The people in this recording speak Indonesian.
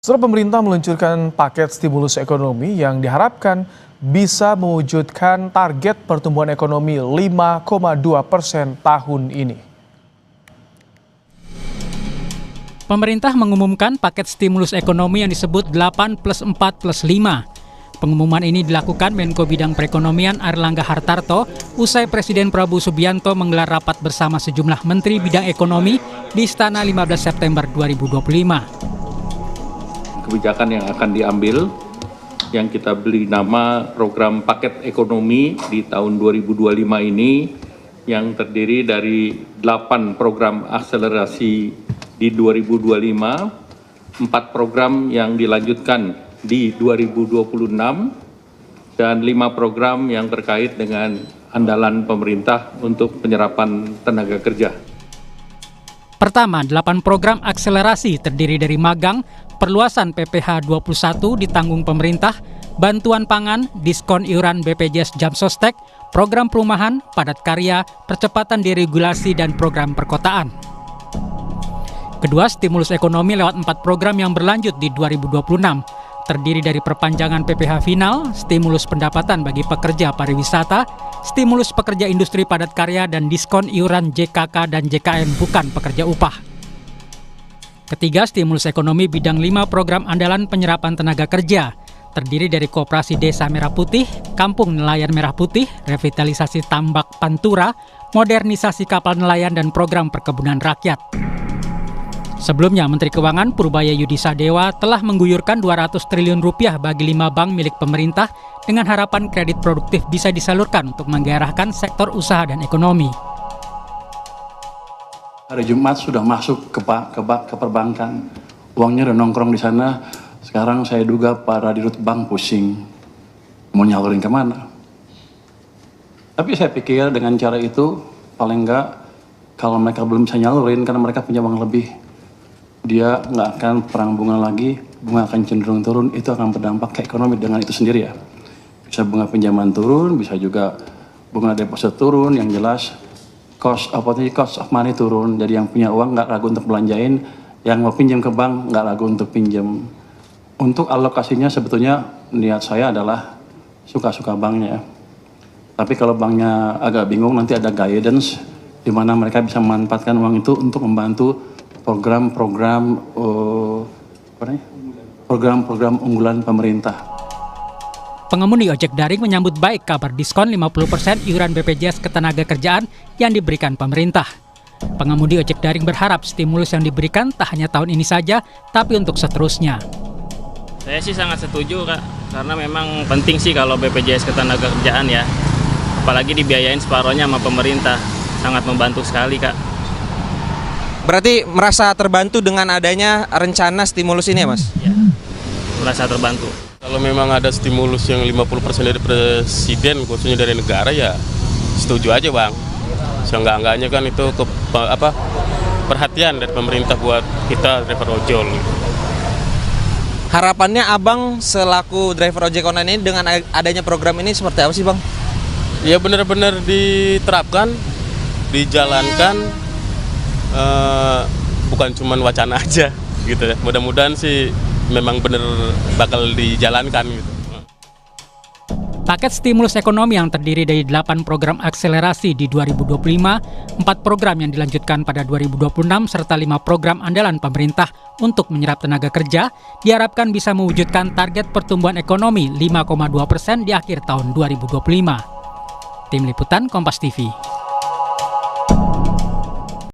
Setelah pemerintah meluncurkan paket stimulus ekonomi yang diharapkan bisa mewujudkan target pertumbuhan ekonomi 5,2% tahun ini. Pemerintah mengumumkan paket stimulus ekonomi yang disebut 8+4+5. Pengumuman ini dilakukan Menko Bidang Perekonomian Airlangga Hartarto usai Presiden Prabowo Subianto menggelar rapat bersama sejumlah Menteri Bidang Ekonomi di Istana 15 September 2025. Kebijakan yang akan diambil yang kita beri nama program paket ekonomi di tahun 2025 ini yang terdiri dari 8 program akselerasi di 2025, 4 program yang dilanjutkan di 2026 dan 5 program yang terkait dengan andalan pemerintah untuk penyerapan tenaga kerja. Pertama, 8 program akselerasi terdiri dari magang, perluasan PPh 21 ditanggung pemerintah, bantuan pangan, diskon iuran BPJS Jam Sostek, program perumahan, padat karya, percepatan deregulasi, dan program perkotaan. Kedua, stimulus ekonomi lewat 4 program yang berlanjut di 2026, terdiri dari perpanjangan PPh final, stimulus pendapatan bagi pekerja pariwisata, stimulus pekerja industri padat karya, dan diskon iuran JKK dan JKM bukan pekerja upah. Ketiga, stimulus ekonomi bidang 5 program andalan penyerapan tenaga kerja, terdiri dari Koperasi Desa Merah Putih, Kampung Nelayan Merah Putih, revitalisasi tambak Pantura, modernisasi kapal nelayan, dan program perkebunan rakyat. Sebelumnya, Menteri Keuangan Purbaya Yudi Sadewa telah mengguyurkan 200 triliun rupiah bagi 5 bank milik pemerintah dengan harapan kredit produktif bisa disalurkan untuk menggairahkan sektor usaha dan ekonomi. Hari Jumat sudah masuk ke perbankan, uangnya udah nongkrong di sana. Sekarang saya duga para dirut bank pusing, mau nyalurin kemana. Tapi saya pikir dengan cara itu, paling enggak kalau mereka belum bisa nyalurin karena mereka punya uang lebih, dia nggak akan perang bunga lagi, bunga akan cenderung turun, itu akan berdampak ke ekonomi dengan itu sendiri ya. Bisa bunga pinjaman turun, bisa juga bunga deposit turun, yang jelas cost of money turun, jadi yang punya uang nggak ragu untuk belanjain, yang mau pinjam ke bank nggak ragu untuk pinjam. Untuk alokasinya sebetulnya niat saya adalah suka-suka banknya. Tapi kalau banknya agak bingung, nanti ada guidance di mana mereka bisa memanfaatkan uang itu untuk membantu program-program unggulan pemerintah. Pengemudi ojek daring menyambut baik kabar diskon 50% iuran BPJS Ketenagakerjaan yang diberikan pemerintah. Pengemudi ojek daring berharap stimulus yang diberikan tak hanya tahun ini saja, tapi untuk seterusnya. Saya sih sangat setuju, Kak, karena memang penting sih kalau BPJS Ketenagakerjaan ya. Apalagi dibiayain separohnya sama pemerintah, sangat membantu sekali, Kak. Berarti merasa terbantu dengan adanya rencana stimulus ini ya, Mas? Ya, merasa terbantu. Kalau memang ada stimulus yang 50% dari presiden, khususnya dari negara, ya setuju aja, Bang. Seenggak-enggaknya kan itu perhatian dari pemerintah buat kita driver ojol. Harapannya Abang selaku driver ojek online ini dengan adanya program ini seperti apa sih, Bang? Ya benar-benar diterapkan, dijalankan, bukan cuma wacana aja gitu ya. Mudah-mudahan sih memang benar bakal dijalankan gitu. Paket stimulus ekonomi yang terdiri dari 8 program akselerasi di 2025, 4 program yang dilanjutkan pada 2026, serta 5 program andalan pemerintah untuk menyerap tenaga kerja, diharapkan bisa mewujudkan target pertumbuhan ekonomi 5,2% di akhir tahun 2025. Tim Liputan Kompas TV.